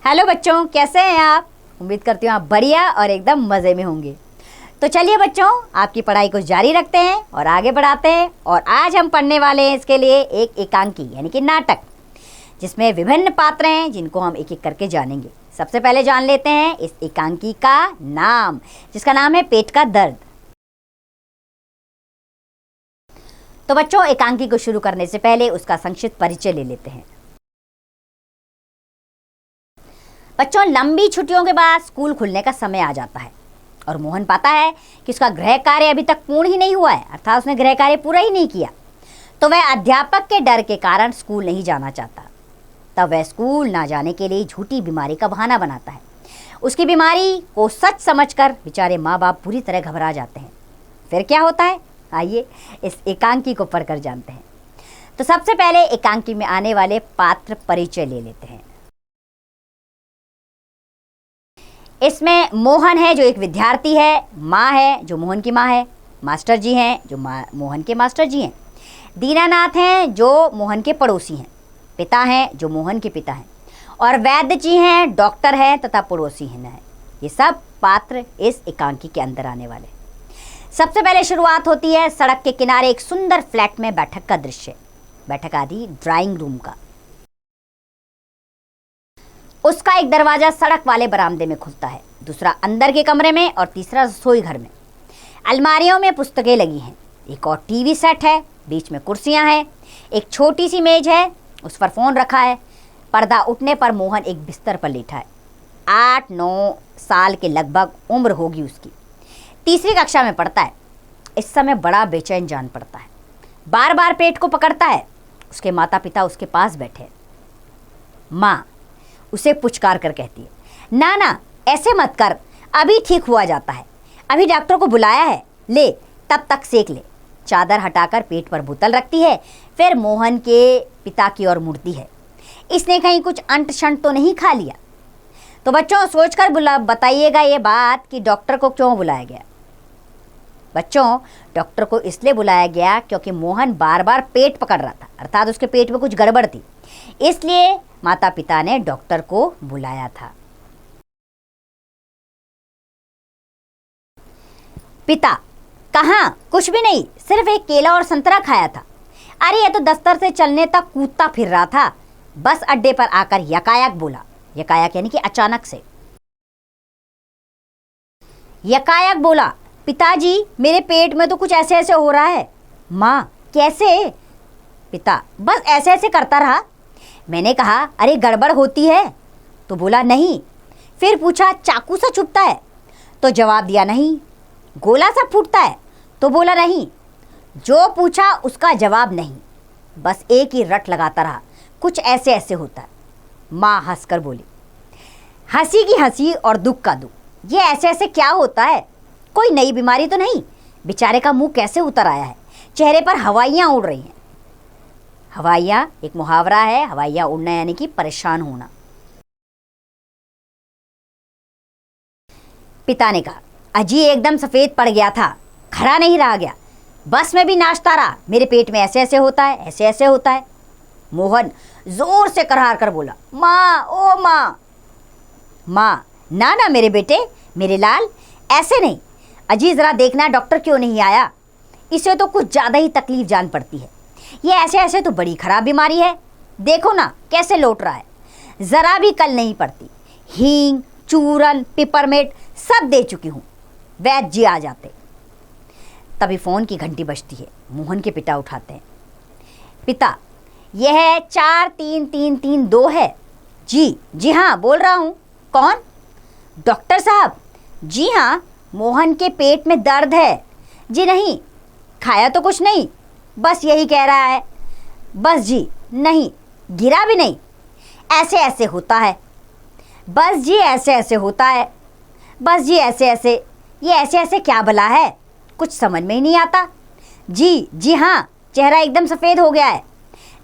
Hello बच्चों, कैसे हैं आप। उम्मीद करती हूँ आप बढ़िया और एकदम मज़े में होंगे। तो चलिए बच्चों, आपकी पढ़ाई को जारी रखते हैं और आगे बढ़ाते हैं। और आज हम पढ़ने वाले हैं इसके लिए एक एकांकी यानी कि नाटक, जिसमें विभिन्न पात्र हैं जिनको हम एक एक करके जानेंगे। सबसे पहले जान लेते हैं इस एकांकी का नाम, जिसका नाम है पेट का दर्द। तो बच्चों, एकांकी को शुरू करने से पहले उसका संक्षिप्त परिचय ले लेते हैं। बच्चों, लंबी छुट्टियों के बाद स्कूल खुलने का समय आ जाता है और मोहन पाता है कि उसका गृह कार्य अभी तक पूर्ण ही नहीं हुआ है, अर्थात उसने गृह कार्य पूरा ही नहीं किया। तो वह अध्यापक के डर के कारण स्कूल नहीं जाना चाहता। तब वह स्कूल ना जाने के लिए झूठी बीमारी का बहाना बनाता है। उसकी बीमारी को सच समझकर बेचारे माँ बाप पूरी तरह घबरा जाते हैं। फिर क्या होता है, आइए इस एकांकी को पढ़कर जानते हैं। तो सबसे पहले एकांकी में आने वाले पात्र परिचय ले लेते हैं। इसमें मोहन है जो एक विद्यार्थी है, माँ है जो मोहन की माँ है, मास्टर जी हैं जो मोहन के मास्टर जी हैं, दीनानाथ हैं जो मोहन के पड़ोसी हैं, पिता हैं जो मोहन के पिता हैं, और वैद्य जी हैं, डॉक्टर हैं तथा पड़ोसी हैं। ये सब पात्र इस एकांकी के अंदर आने वाले। सबसे पहले शुरुआत होती है सड़क के किनारे एक सुंदर फ्लैट में बैठक का दृश्य, बैठक आदि ड्राइंग रूम का। उसका एक दरवाजा सड़क वाले बरामदे में खुलता है, दूसरा अंदर के कमरे में और तीसरा रसोई घर में। अलमारियों में पुस्तकें लगी हैं, एक और टीवी सेट है, बीच में कुर्सियां हैं, एक छोटी सी मेज है, उस पर फोन रखा है। पर्दा उठने पर मोहन एक बिस्तर पर लेटा है। 8-9 साल के लगभग उम्र होगी उसकी। तीसरी कक्षा में पढ़ता है। इस समय बड़ा बेचैन जान पड़ता है, बार बार पेट को पकड़ता है। उसके माता पिता उसके पास बैठे। माँ उसे पुचकार कर कहती है, ना ना ऐसे मत कर, अभी ठीक हुआ जाता है, अभी डॉक्टर को बुलाया है, ले तब तक सेक ले। चादर हटाकर पेट पर बोतल रखती है, फिर मोहन के पिता की ओर मुड़ती है। इसने कहीं कुछ अंट शंट तो नहीं खा लिया। तो बच्चों सोचकर बताइएगा ये बात कि डॉक्टर को क्यों बुलाया गया। बच्चों, डॉक्टर को इसलिए बुलाया गया क्योंकि मोहन बार बार पेट पकड़ रहा था, अर्थात उसके पेट में कुछ गड़बड़ थी, इसलिए माता पिता ने डॉक्टर को बुलाया था। पिता, कहाँ, कुछ भी नहीं, सिर्फ एक केला और संतरा खाया था। अरे ये तो दफ्तर से चलने तक कूदता फिर रहा था, बस अड्डे पर आकर यकायक बोला। यकायक यानी कि अचानक से। यकायक बोला, पिताजी मेरे पेट में तो कुछ ऐसे ऐसे हो रहा है। माँ, कैसे। पिता, बस ऐसे ऐसे करता रहा। मैंने कहा अरे गड़बड़ होती है, तो बोला नहीं। फिर पूछा चाकू सा चुभता है, तो जवाब दिया नहीं। गोला सा फूटता है, तो बोला नहीं। जो पूछा उसका जवाब नहीं, बस एक ही रट लगाता रहा, कुछ ऐसे ऐसे होता है। माँ हंसकर बोली, हंसी की हंसी और दुख का दुख, ये ऐसे ऐसे क्या होता है, कोई नई बीमारी तो नहीं। बेचारे का मुंह कैसे उतर आया है, चेहरे पर हवाइयाँ उड़ रही हैं। हवाइयाँ एक मुहावरा है, हवाइयाँ उड़ना यानी कि परेशान होना। पिता ने कहा, अजी एकदम सफेद पड़ गया था, खड़ा नहीं रह गया, बस में भी नाचता रहा, मेरे पेट में ऐसे ऐसे होता है, ऐसे ऐसे होता है। मोहन जोर से करहार कर बोला, माँ, ओ माँ। माँ, ना ना मेरे बेटे, मेरे लाल, ऐसे नहीं। अजी जरा देखना डॉक्टर क्यों नहीं आया, इसे तो कुछ ज़्यादा ही तकलीफ जान पड़ती है। ये ऐसे ऐसे तो बड़ी खराब बीमारी है, देखो ना कैसे लौट रहा है, ज़रा भी कल नहीं पड़ती। हींग, चूरन, पिपरमेट सब दे चुकी हूँ, वैद्य जी आ जाते। तभी फ़ोन की घंटी बजती है। मोहन के पिता उठाते हैं। पिता, यह 433332 है। जी हाँ, बोल रहा हूँ। कौन। डॉक्टर साहब। जी हाँ, मोहन के पेट में दर्द है। जी नहीं, खाया तो कुछ नहीं, बस यही कह रहा है। बस जी नहीं, गिरा भी नहीं, ऐसे ऐसे होता है। बस जी ऐसे ऐसे होता है। बस जी ऐसे ऐसे, ये ऐसे ऐसे क्या भला है, कुछ समझ में ही नहीं आता। जी हाँ, चेहरा एकदम सफ़ेद हो गया है।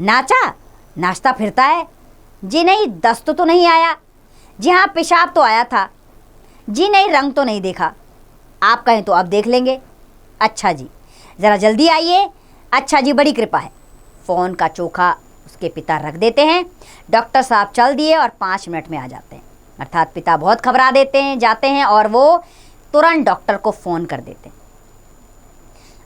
नाचता फिरता है। जी नहीं, दस्त तो नहीं आया। जी हाँ, पेशाब तो आया था। जी नहीं, रंग तो नहीं देखा। आप कहें तो अब देख लेंगे। अच्छा जी, ज़रा जल्दी आइए। अच्छा जी, बड़ी कृपा है। फ़ोन का चोखा उसके पिता रख देते हैं। डॉक्टर साहब चल दिए और 5 मिनट में आ जाते हैं। अर्थात पिता बहुत घबरा जाते हैं और वो तुरंत डॉक्टर को फ़ोन कर देते हैं।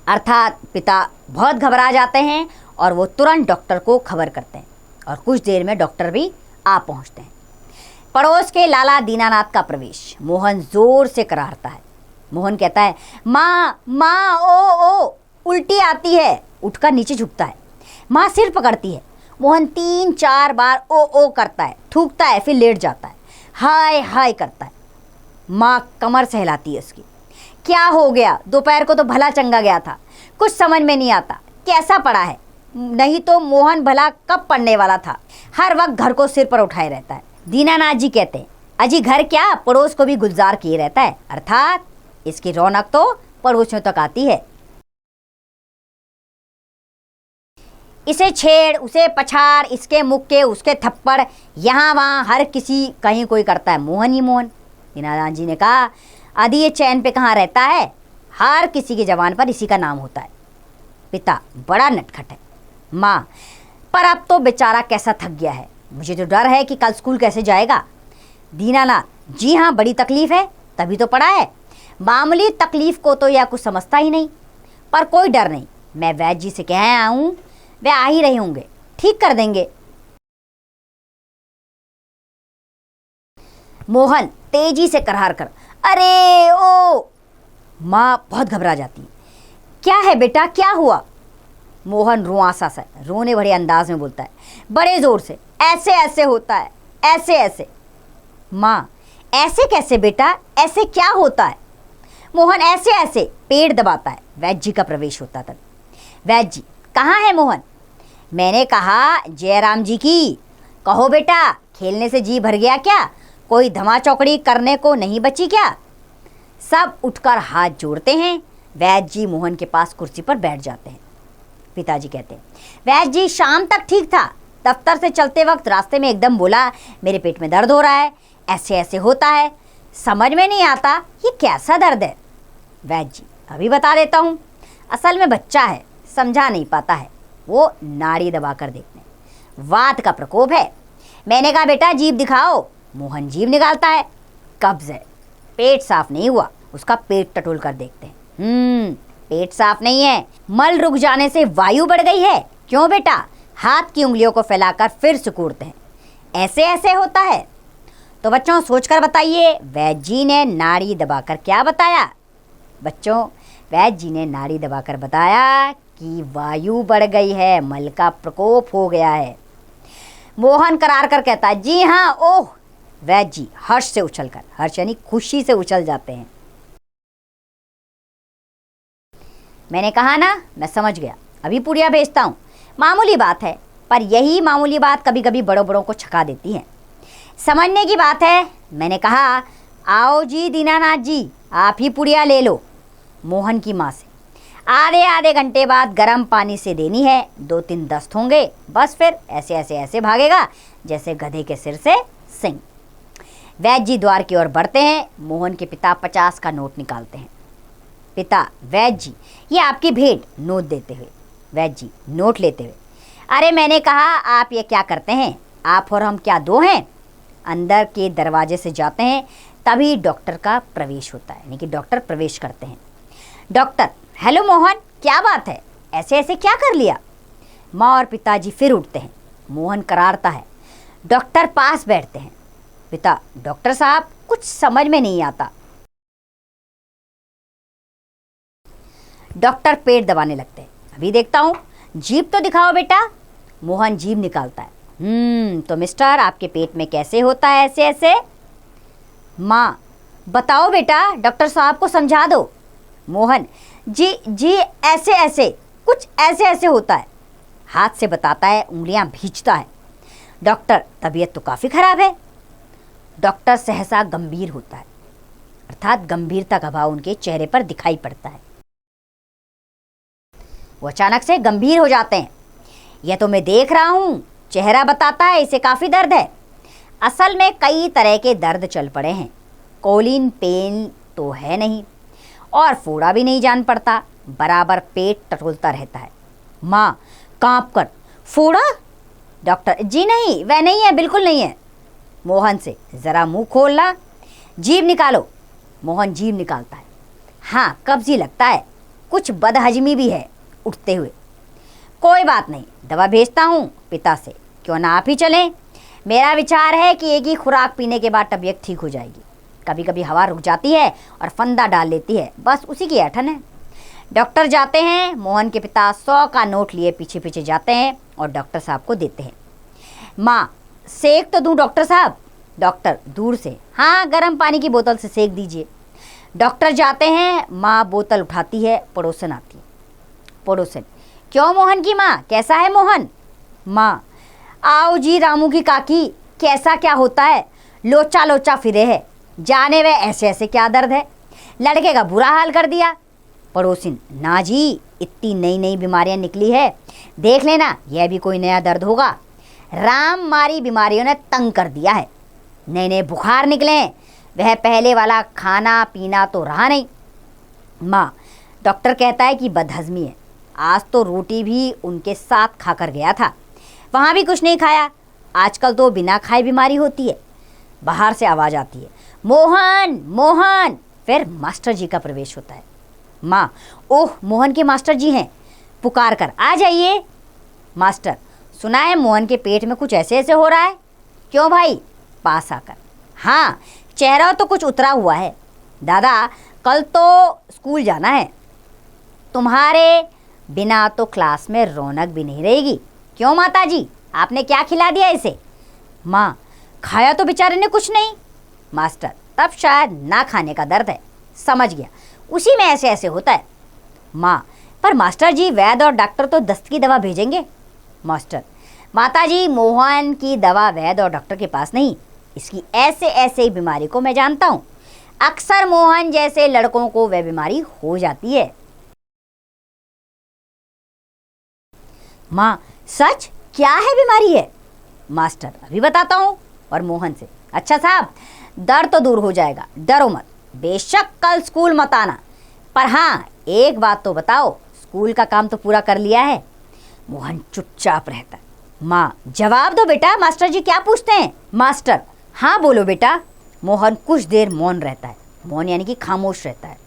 अर्थात पिता बहुत घबरा जाते हैं और वो तुरंत डॉक्टर को खबर करते हैं और कुछ देर में डॉक्टर भी आ पहुंचते हैं। पड़ोस के लाला दीनानाथ का प्रवेश। मोहन जोर से करारता है। मोहन कहता है, माँ माँ, ओ उल्टी आती है। उठकर नीचे झुकता है। माँ सिर पकड़ती है। मोहन 3-4 बार ओ करता है, थूकता है, फिर लेट जाता है, हाय हाय करता है। माँ कमर सहलाती है उसकी। क्या हो गया? दोपहर को तो भला चंगा गया था, कुछ समझ में नहीं आता कैसा पड़ा है। नहीं तो मोहन भला कब पड़ने वाला था, हर वक्त घर को सिर पर उठाए रहता है। दीनानाथ जी कहते हैं, अजी घर क्या, पड़ोस को भी गुलजार किए रहता है। अर्थात इसकी रौनक तो पड़ोसियों तक आती है। इसे छेड़, उसे पछाड़, इसके मुक्के, उसके थप्पड़, यहाँ वहाँ हर किसी कहीं कोई करता है मोहन ही मोहन। दीनानाथ जी ने कहा, आदि ये चैन पे कहाँ रहता है, हर किसी की जबान पर इसी का नाम होता है। पिता बड़ा नटखट है। माँ, पर अब तो बेचारा कैसा थक गया है, मुझे तो डर है कि कल स्कूल कैसे जाएगा। दीनानाथ, जी हाँ बड़ी तकलीफ है, तभी तो पड़ा है। मामूली तकलीफ को तो यह कुछ समझता ही नहीं, पर कोई डर नहीं, मैं वैद्य जी से कह आया हूँ, वे आ ही रहे होंगे, ठीक कर देंगे। मोहन तेजी से करार कर, अरे ओ। माँ बहुत घबरा जाती है। क्या है बेटा, क्या हुआ? मोहन रुआंसा सा रोने भरे अंदाज में बोलता है, बड़े जोर से, ऐसे ऐसे होता है, ऐसे ऐसे। माँ, ऐसे कैसे बेटा, ऐसे क्या होता है? मोहन ऐसे ऐसे पेट दबाता है। वैद्य जी का प्रवेश होता तब। वैद्य जी, कहाँ है मोहन? मैंने कहा जयराम जी की। कहो बेटा, खेलने से जी भर गया क्या? कोई धमा चौकड़ी करने को नहीं बची क्या? सब उठकर हाथ जोड़ते हैं। वैद्य जी मोहन के पास कुर्सी पर बैठ जाते हैं। पिताजी कहते हैं, वैद्य जी शाम तक ठीक था, दफ्तर से चलते वक्त रास्ते में एकदम बोला, मेरे पेट में दर्द हो रहा है, ऐसे ऐसे होता है, समझ में नहीं आता ये कैसा दर्द है। वैद्य जी, अभी बता देता हूँ, असल में बच्चा है, समझा नहीं पाता है, वो नाड़ी दबा कर देखते हैं, वात का प्रकोप है। मैंने कहा बेटा जीभ दिखाओ। मोहन जीभ निकालता है, कब्ज है, पेट साफ नहीं हुआ। उसका पेट टटोल कर देखते हैं, पेट साफ नहीं है, मल रुक जाने से वायु बढ़ गई है। क्यों बेटा? हाथ की उंगलियों को फैलाकर फिर सिकुड़ते हैं, ऐसे ऐसे होता है। तो बच्चों सोचकर बताइए, वैद्य जी ने नाड़ी दबाकर क्या बताया? बच्चों, वैद्य जी ने नाड़ी दबाकर बताया कि वायु बढ़ गई है, मल का प्रकोप हो गया है। मोहन करार कर कहता है, जी हाँ, ओह। वैद्य जी हर्ष से उछलकर, हर्ष यानी खुशी से उछल जाते हैं। मैंने कहा ना, मैं समझ गया, अभी पुड़िया भेजता हूँ। मामूली बात है, पर यही मामूली बात कभी कभी बड़ों बड़ों को छका देती है। समझने की बात है। मैंने कहा, आओ जी दीनानाथ जी, आप ही पुड़िया ले लो। मोहन की माँ से आधे आधे घंटे बाद गर्म पानी से देनी है, 2-3 दस्त होंगे, बस फिर ऐसे ऐसे ऐसे भागेगा जैसे गधे के सिर से सिंह। वैद्य जी द्वार की ओर बढ़ते हैं। मोहन के पिता 50 का नोट निकालते हैं। पिता, वैद्य जी ये आपकी भेंट, नोट देते हुए। वैद्य जी नोट लेते हुए, अरे मैंने कहा आप ये क्या करते हैं, आप और हम क्या दो हैं? अंदर के दरवाजे से जाते हैं, तभी डॉक्टर का प्रवेश होता है, यानी कि डॉक्टर प्रवेश करते हैं। डॉक्टर, हेलो मोहन, क्या बात है, ऐसे ऐसे क्या कर लिया? माँ और पिताजी फिर उठते हैं। मोहन करारता है। डॉक्टर पास बैठते हैं। पिता, डॉक्टर साहब कुछ समझ में नहीं आता। डॉक्टर पेट दबाने लगते हैं। अभी देखता हूँ, जीभ तो दिखाओ बेटा। मोहन जीभ निकालता है। तो मिस्टर आपके पेट में कैसे होता है ऐसे ऐसे? माँ, बताओ बेटा, डॉक्टर साहब को समझा दो। मोहन, जी ऐसे ऐसे, कुछ ऐसे ऐसे होता है। हाथ से बताता है, उंगलियां भींचता है। डॉक्टर, तबीयत तो काफ़ी खराब है। डॉक्टर सहसा गंभीर होता है, अर्थात गंभीरता का भाव उनके चेहरे पर दिखाई पड़ता है। वो अचानक से गंभीर हो जाते हैं। यह तो मैं देख रहा हूँ, चेहरा बताता है इसे काफ़ी दर्द है। असल में कई तरह के दर्द चल पड़े हैं, कोलिन पेन तो है नहीं और फोड़ा भी नहीं जान पड़ता, बराबर पेट टटोलता रहता है। माँ कांप कर, फोड़ा? डॉक्टर, जी नहीं, वह नहीं है, बिल्कुल नहीं है। मोहन से, जरा मुंह खोलना, जीभ निकालो। मोहन जीभ निकालता है। हाँ, कब्जी लगता है, कुछ बदहजमी भी है। उठते हुए, कोई बात नहीं, दवा भेजता हूँ पिता से, क्यों ना आप ही चलें। मेरा विचार है कि एक ही खुराक पीने के बाद तबीयत ठीक हो जाएगी। कभी कभी हवा रुक जाती है और फंदा डाल लेती है, बस उसी की ऐठन है। डॉक्टर जाते हैं। मोहन के पिता 100 का नोट लिए पीछे पीछे जाते हैं और डॉक्टर साहब को देते हैं। माँ, सेक तो दूँ डॉक्टर साहब? डॉक्टर दूर से, हाँ, गर्म पानी की बोतल से सेक दीजिए। डॉक्टर जाते हैं। माँ बोतल उठाती है, पड़ोसन आती है। पड़ोसन, क्यों मोहन की माँ, कैसा है मोहन? माँ, आओ जी रामू की काकी, कैसा क्या होता है, लोचा लोचा फिरे है, जाने वे ऐसे ऐसे क्या दर्द है, लड़के का बुरा हाल कर दिया। पड़ोसिन, ना जी, इतनी नई नई बीमारियां निकली है, देख लेना यह भी कोई नया दर्द होगा। राम मारी बीमारियों ने तंग कर दिया है, नए नए बुखार निकले, वह पहले वाला खाना पीना तो रहा नहीं। माँ, डॉक्टर कहता है कि बदहजमी है, आज तो रोटी भी उनके साथ खाकर गया था, वहाँ भी कुछ नहीं खाया। आजकल तो बिना खाए बीमारी होती है। बाहर से आवाज़ आती है, मोहन मोहन। फिर मास्टर जी का प्रवेश होता है। माँ, ओह, मोहन के मास्टर जी हैं, पुकार कर आ जाइए। मास्टर, सुना है मोहन के पेट में कुछ ऐसे ऐसे हो रहा है, क्यों भाई? पास आकर, हाँ, चेहरा तो कुछ उतरा हुआ है। दादा, कल तो स्कूल जाना है, तुम्हारे बिना तो क्लास में रौनक भी नहीं रहेगी। क्यों माता जी, आपने क्या खिला दिया इसे? माँ, खाया तो बेचारे ने कुछ नहीं। मास्टर, तब शायद ना खाने का दर्द है, समझ गया, उसी में ऐसे ऐसे होता है। माँ, पर मास्टर जी, वैद्य और डॉक्टर तो दस्त की दवा भेजेंगे। मास्टर, माता जी, मोहन की दवा वैद्य और डॉक्टर के पास नहीं, इसकी ऐसे ऐसे बीमारी को मैं जानता हूँ। अक्सर मोहन जैसे लड़कों को वह बीमारी हो जाती है। माँ, सच? क्या है बीमारी है? मास्टर, अभी बताता हूँ। और मोहन से, अच्छा साहब, दर्द तो दूर हो जाएगा, डरो मत, बेशक कल स्कूल मत आना, पर हाँ, एक बात तो बताओ, स्कूल का काम तो पूरा कर लिया है? मोहन चुपचाप रहता है। माँ, जवाब दो बेटा, मास्टर जी क्या पूछते हैं? मास्टर, हाँ बोलो बेटा। मोहन कुछ देर मौन रहता है, मौन यानी कि खामोश रहता है,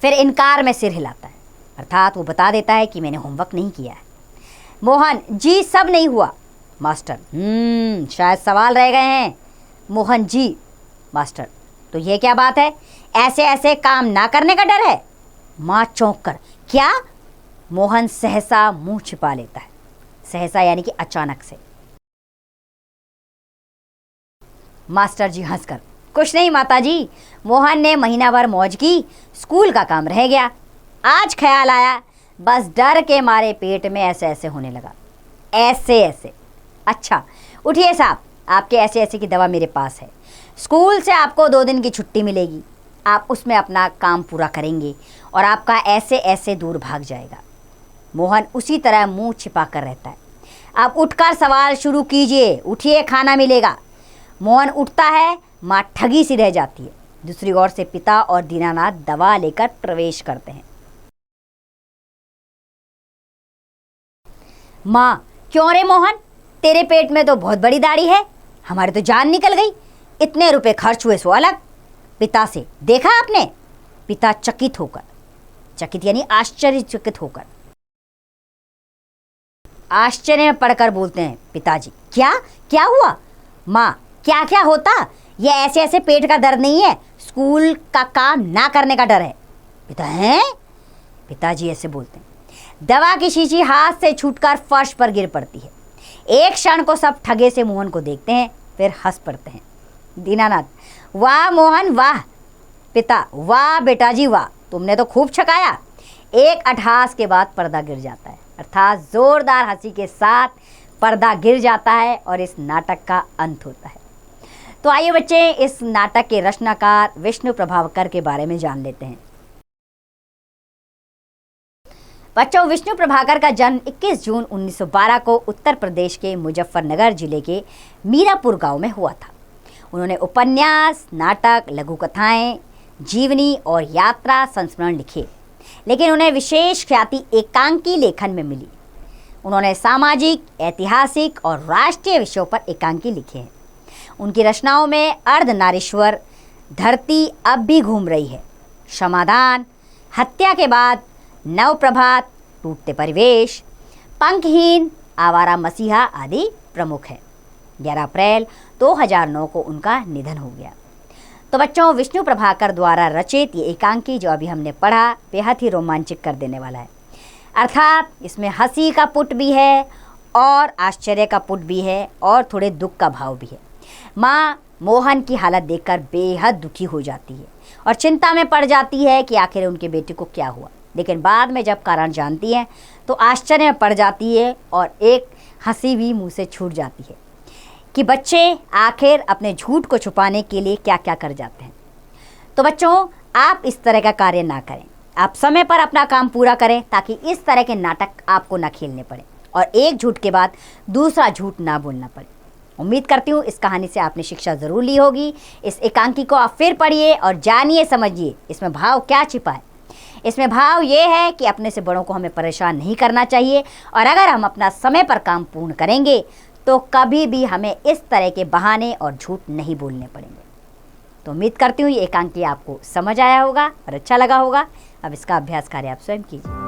फिर इनकार में सिर हिलाता है, अर्थात वो बता देता है कि मैंने होमवर्क नहीं किया है। मोहन, जी सब नहीं हुआ। मास्टर, शायद सवाल रह गए हैं। मोहन, जी। मास्टर, तो ये क्या बात है, ऐसे ऐसे काम ना करने का डर है? माँ चौंक कर, क्या? मोहन सहसा मुंह छिपा लेता है, सहसा यानी कि अचानक से। मास्टर जी हंसकर, कुछ नहीं माता जी, मोहन ने महीना भर मौज की, स्कूल का काम रह गया, आज ख्याल आया, बस डर के मारे पेट में ऐसे ऐसे होने लगा, ऐसे ऐसे। अच्छा, उठिए साहब, आपके ऐसे ऐसे की दवा मेरे पास है, स्कूल से आपको 2 दिन की छुट्टी मिलेगी, आप उसमें अपना काम पूरा करेंगे और आपका ऐसे ऐसे दूर भाग जाएगा। मोहन उसी तरह मुंह छिपा कर रहता है। आप उठकर सवाल शुरू कीजिए, उठिए, खाना मिलेगा। मोहन उठता है, माँ ठगी सी रह जाती है। दूसरी ओर से पिता और दीनानाथ दवा लेकर प्रवेश करते हैं। माँ, क्यों रे मोहन, तेरे पेट में तो बहुत बड़ी दाढ़ी है, हमारी तो जान निकल गई, इतने रुपए खर्च हुए सो अलग। पिता से, देखा आपने? पिता चकित होकर, चकित यानी आश्चर्यचकित होकर, आश्चर्य में पड़कर बोलते हैं, पिताजी क्या क्या हुआ? माँ, क्या क्या होता, ये ऐसे ऐसे पेट का दर्द नहीं है, स्कूल का काम ना करने का डर है। पिता हैं? पिताजी ऐसे बोलते हैं। दवा की शीशी हाथ से छूटकर फर्श पर गिर पड़ती है। एक क्षण को सब ठगे से मोहन को देखते हैं, फिर हंस पड़ते हैं। दीनानाथ, वाह मोहन वाह। पिता, वाह बेटा जी वाह, तुमने तो खूब छकाया। एक अट्ठास के बाद पर्दा गिर जाता है, अर्थात जोरदार हंसी के साथ पर्दा गिर जाता है और इस नाटक का अंत होता है। तो आइए बच्चे, इस नाटक के रचनाकार विष्णु प्रभाकर के बारे में जान लेते हैं। बच्चों, विष्णु प्रभाकर का जन्म 21 जून 1912 को उत्तर प्रदेश के मुजफ्फरनगर जिले के मीरापुर गांव में हुआ था। उन्होंने उपन्यास, नाटक, लघु कथाएं, जीवनी और यात्रा संस्मरण लिखे, लेकिन उन्हें विशेष ख्याति एकांकी लेखन में मिली। उन्होंने सामाजिक, ऐतिहासिक और राष्ट्रीय विषयों पर एकांकी लिखे हैं। उनकी रचनाओं में अर्धनारीश्वर, धरती अब भी घूम रही है, क्षमादान, हत्या के बाद, नवप्रभात, टूटते परिवेश, पंखहीन, आवारा मसीहा आदि प्रमुख है। 11 अप्रैल 2009 को उनका निधन हो गया। तो बच्चों, विष्णु प्रभाकर द्वारा रचित ये एकांकी जो अभी हमने पढ़ा बेहद ही रोमांचित कर देने वाला है। अर्थात इसमें हंसी का पुट भी है और आश्चर्य का पुट भी है और थोड़े दुख का भाव भी है। माँ मोहन की हालत देखकर बेहद दुखी हो जाती है और चिंता में पड़ जाती है कि आखिर उनके बेटे को क्या हुआ, लेकिन बाद में जब कारण जानती है तो आश्चर्य में पड़ जाती है और एक हंसी भी मुंह से छूट जाती है कि बच्चे आखिर अपने झूठ को छुपाने के लिए क्या क्या कर जाते हैं। तो बच्चों, आप इस तरह का कार्य ना करें, आप समय पर अपना काम पूरा करें ताकि इस तरह के नाटक आपको ना खेलने पड़े और एक झूठ के बाद दूसरा झूठ ना बोलना पड़े। उम्मीद करती हूँ इस कहानी से आपने शिक्षा ज़रूर ली होगी। इस एकांकी को आप फिर पढ़िए और जानिए, समझिए इसमें भाव क्या छिपा है। इसमें भाव ये है कि अपने से बड़ों को हमें परेशान नहीं करना चाहिए और अगर हम अपना समय पर काम पूर्ण करेंगे तो कभी भी हमें इस तरह के बहाने और झूठ नहीं बोलने पड़ेंगे। तो उम्मीद करती हूँ ये एकांकी आपको समझ आया होगा और अच्छा लगा होगा। अब इसका अभ्यास कार्य आप स्वयं कीजिए।